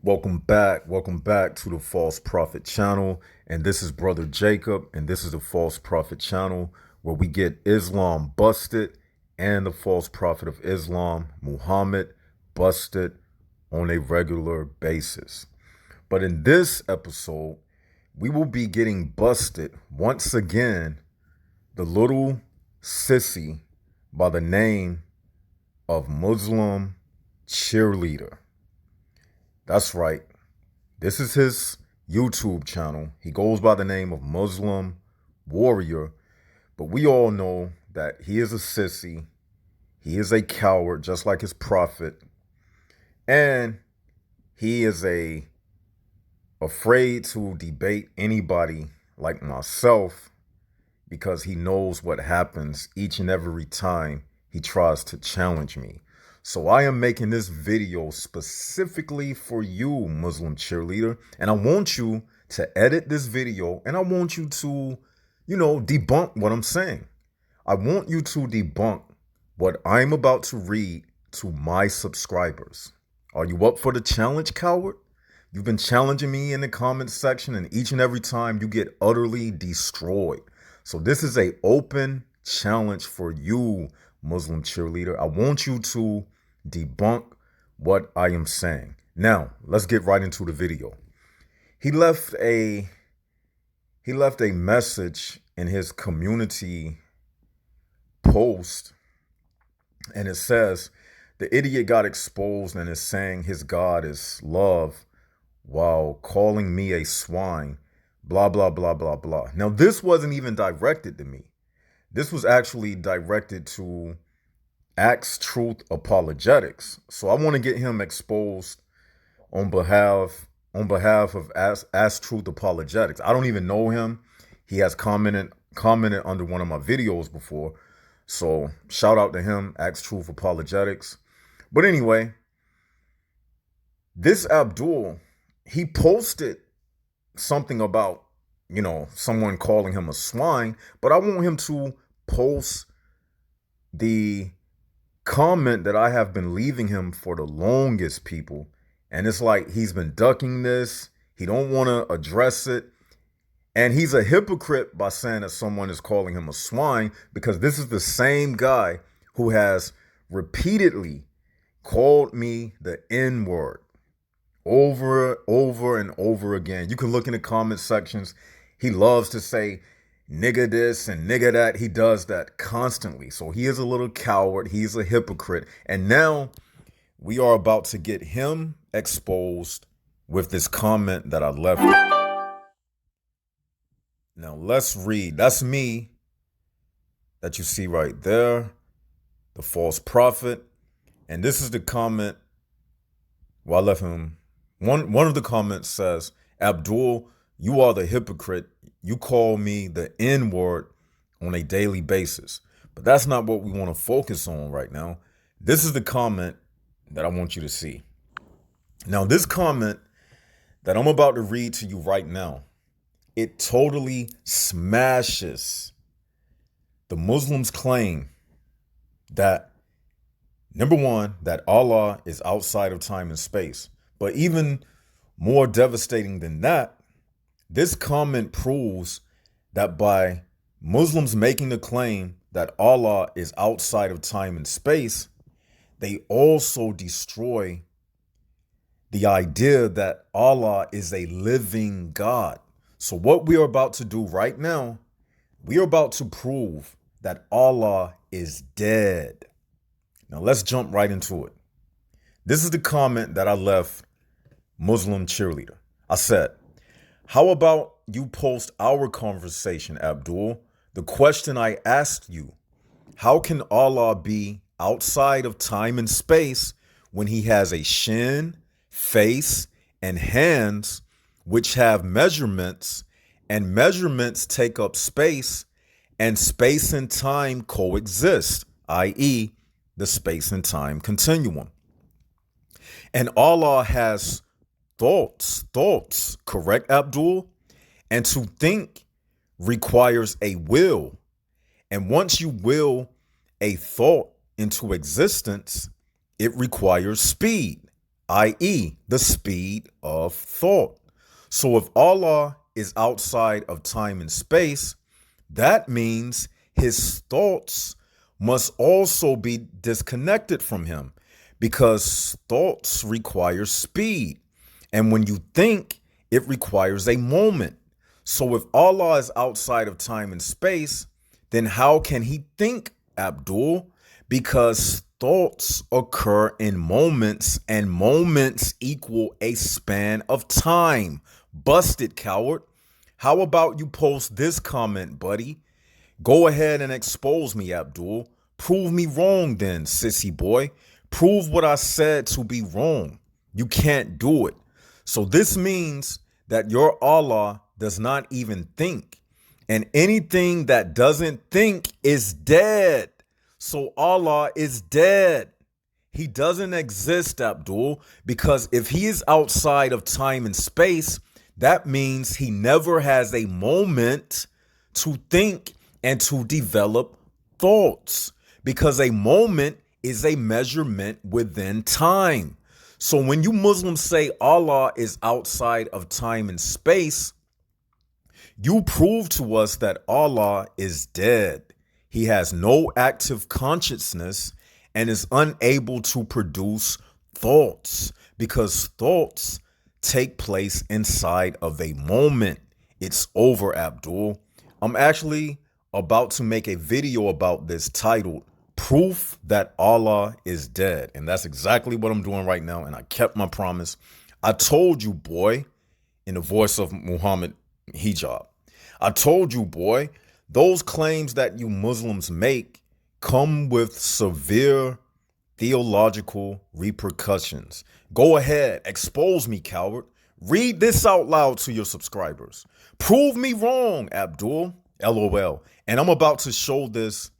Welcome back. Welcome back to the False Prophet channel. And this is Brother Jacob, and this is the False Prophet channel where we get Islam busted and the false prophet of Islam, Muhammad, busted on a regular basis. But in this episode, we will be getting busted once again, the little sissy by the name of Muslim Cheerleader. That's right. This is his YouTube channel. He goes by the name of Muslim Warrior, but we all know that he is a sissy. He is a coward, just like his prophet. And he is afraid to debate anybody like myself because he knows what happens each and every time he tries to challenge me. So I am making this video specifically for you, Muslim Cheerleader, and I want you to edit this video and I want you to, debunk what I'm saying. I want you to debunk what I'm about to read to my subscribers. Are you up for the challenge, coward? You've been challenging me in the comments section, and each and every time you get utterly destroyed. So this is an open challenge for you, Muslim Cheerleader. I want you to debunk what I am saying. Now, let's get right into the video. He left a message in his community post, and it says, the idiot got exposed and is saying his God is love while calling me a swine, blah, blah, blah, blah, blah. Now, this wasn't even directed to me. This was actually directed to Acts Truth Apologetics. So I want to get him exposed on behalf of Acts Truth Apologetics. I don't even know him. He has commented under one of my videos before. So shout out to him, Acts Truth Apologetics. But anyway, this Abdul, he posted something about, someone calling him a swine, but I want him to post the comment that I have been leaving him for the longest, people. And it's like he's been ducking this. He don't want to address it. And he's a hypocrite by saying that someone is calling him a swine, because this is the same guy who has repeatedly called me the N-word over and over again. You can look in the comment sections. He loves to say nigga this and nigga that. He does that constantly. So he is a little coward. He's a hypocrite. And now we are about to get him exposed with this comment that I left. Now let's read. That's me that you see right there, the false prophet. And this is the comment. Well, I left him. One of the comments says, Abdul, you are the hypocrite. You call me the N-word on a daily basis. But that's not what we want to focus on right now. This is the comment that I want you to see. Now, this comment that I'm about to read to you right now, it totally smashes the Muslims' claim that, number one, that Allah is outside of time and space. But even more devastating than that, this comment proves that by Muslims making the claim that Allah is outside of time and space, they also destroy the idea that Allah is a living God. So what we are about to do right now, we are about to prove that Allah is dead. Now let's jump right into it. This is the comment that I left Muslim Cheerleader. I said, how about you post our conversation, Abdul? The question I asked you, how can Allah be outside of time and space when he has a shin, face, and hands which have measurements, and measurements take up space, and space and time coexist, i.e., the space and time continuum. And Allah has thoughts, correct, Abdul? And to think requires a will. And once you will a thought into existence, it requires speed, i.e., the speed of thought. So if Allah is outside of time and space, that means his thoughts must also be disconnected from him, because thoughts require speed. And when you think, it requires a moment. So if Allah is outside of time and space, then how can he think, Abdul? Because thoughts occur in moments, and moments equal a span of time. Busted, coward. How about you post this comment, buddy? Go ahead and expose me, Abdul. Prove me wrong then, sissy boy. Prove what I said to be wrong. You can't do it. So this means that your Allah does not even think. And anything that doesn't think is dead. So Allah is dead. He doesn't exist, Abdul, because if he is outside of time and space, that means he never has a moment to think and to develop thoughts, because a moment is a measurement within time. So when you Muslims say Allah is outside of time and space, you prove to us that Allah is dead. He has no active consciousness and is unable to produce thoughts, because thoughts take place inside of a moment. It's over, Abdul. I'm actually about to make a video about this titled Proof That Allah is Dead. And that's exactly what I'm doing right now. And I kept my promise. I told you, boy, in the voice of Muhammad Hijab. I told you, boy, those claims that you Muslims make come with severe theological repercussions. Go ahead, expose me, coward. Read this out loud to your subscribers. Prove me wrong, Abdul. LOL. And I'm about to show this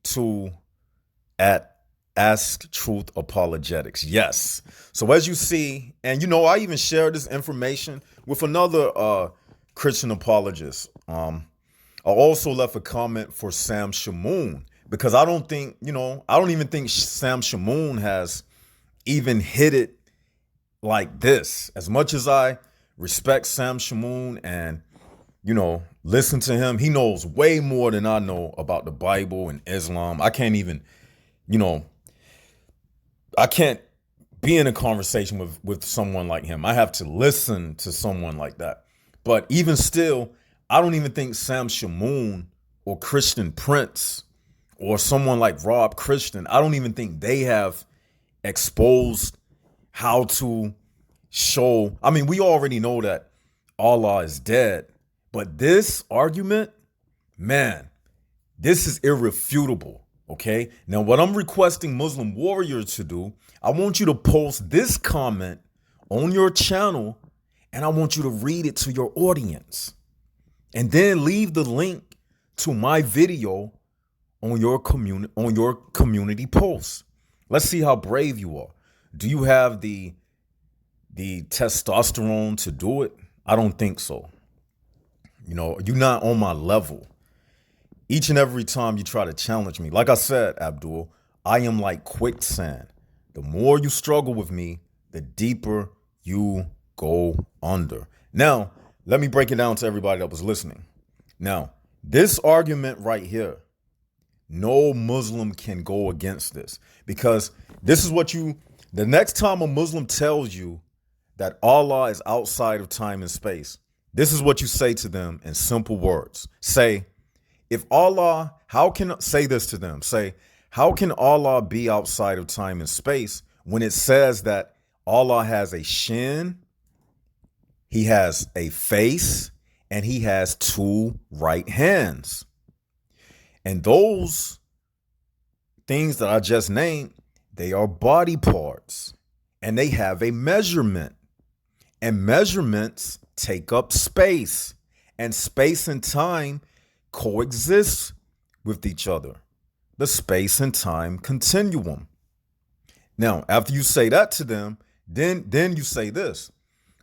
to at Ask Truth Apologetics. Yes. So as you see, and I even shared this information with another Christian apologist. I also left a comment for Sam Shamoon, because I don't even think Sam Shamoon has even hit it like this. As much as I respect Sam Shamoon and listen to him, he knows way more than I know about the Bible and Islam. I can't even, I can't be in a conversation with someone like him. I have to listen to someone like that. But even still, I don't even think Sam Shamoon or Christian Prince or someone like Rob Christian, I don't even think they have exposed how to show. I mean, we already know that Allah is dead. But this argument, man, this is irrefutable, okay? Now, what I'm requesting Muslim warriors to do, I want you to post this comment on your channel, and I want you to read it to your audience. And then leave the link to my video on your community post. Let's see how brave you are. Do you have the testosterone to do it? I don't think so. You're not on my level. Each and every time you try to challenge me, like I said, Abdul, I am like quicksand. The more you struggle with me, the deeper you go under. Now, let me break it down to everybody that was listening. Now, this argument right here, no Muslim can go against this, because this is what the next time a Muslim tells you that Allah is outside of time and space, this is what you say to them in simple words. Say, say this to them. Say, how can Allah be outside of time and space when it says that Allah has a shin, he has a face, and he has two right hands? And those things that I just named, they are body parts, and they have a measurement. And measurements take up space, and space and time coexist with each other. The space and time continuum. Now, after you say that to them, then you say this.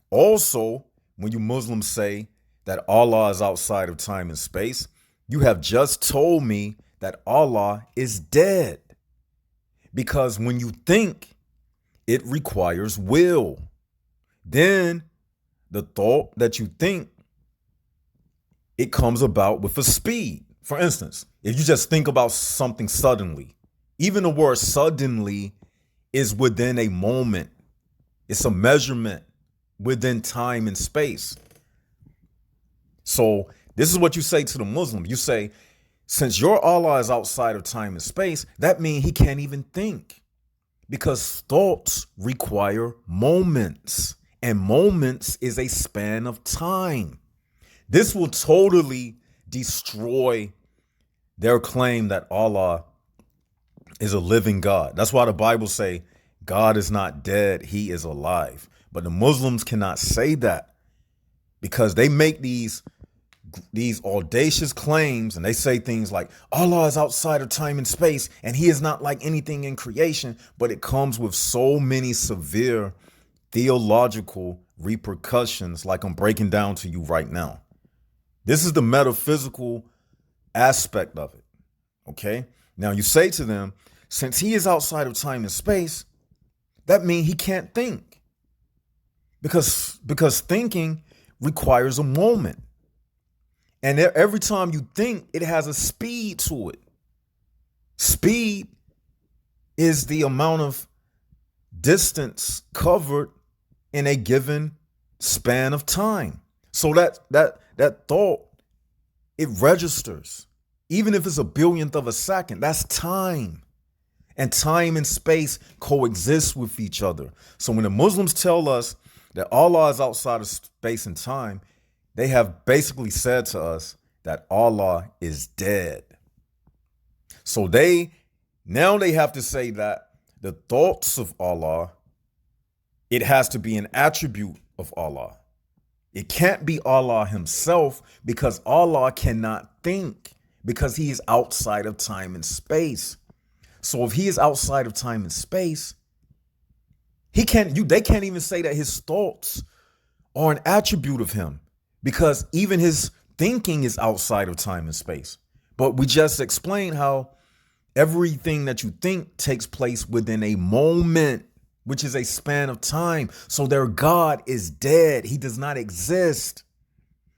Also, when you Muslims say that Allah is outside of time and space, you have just told me that Allah is dead. Because when you think, it requires will. Then the thought that you think, it comes about with a speed. For instance, if you just think about something suddenly, even the word suddenly is within a moment. It's a measurement within time and space. So this is what you say to the Muslim. You say, since your Allah is outside of time and space, that means he can't even think, because thoughts require moments, and moments is a span of time. This will totally destroy their claim that Allah is a living God. That's why the Bible say God is not dead, he is alive. But the Muslims cannot say that, because they make these audacious claims, and they say things like Allah is outside of time and space and he is not like anything in creation, but it comes with so many severe theological repercussions, like I'm breaking down to you right now. This is the metaphysical aspect of it. Okay, now you say to them, since he is outside of time and space, that means he can't think, because thinking requires a moment. And every time you think, it has a speed to it. Speed is the amount of distance covered in a given span of time. So that thought, it registers. Even if it's a billionth of a second, that's time. And time and space coexist with each other. So when the Muslims tell us that Allah is outside of space and time, they have basically said to us that Allah is dead. So they have to say that the thoughts of Allah, it has to be an attribute of Allah. It can't be Allah himself, because Allah cannot think, because he is outside of time and space. So if he is outside of time and space, they can't even say that his thoughts are an attribute of him, because even his thinking is outside of time and space. But we just explained how everything that you think takes place within a moment, which is a span of time. So their God is dead. He does not exist.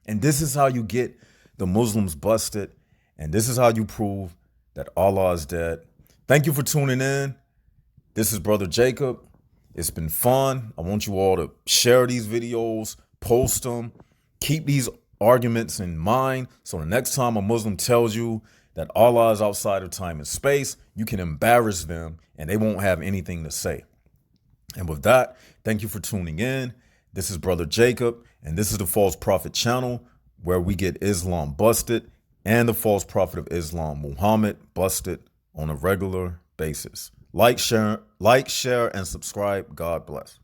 And this is how you get the Muslims busted. And this is how you prove that Allah is dead. Thank you for tuning in. This is Brother Jacob. It's been fun. I want you all to share these videos, post them, keep these arguments in mind, so the next time a Muslim tells you that Allah is outside of time and space, you can embarrass them and they won't have anything to say. And with that, thank you for tuning in. This is Brother Jacob, and this is the False Prophet channel, where we get Islam busted and the false prophet of Islam, Muhammad, busted on a regular basis. Like, share, and subscribe. God bless.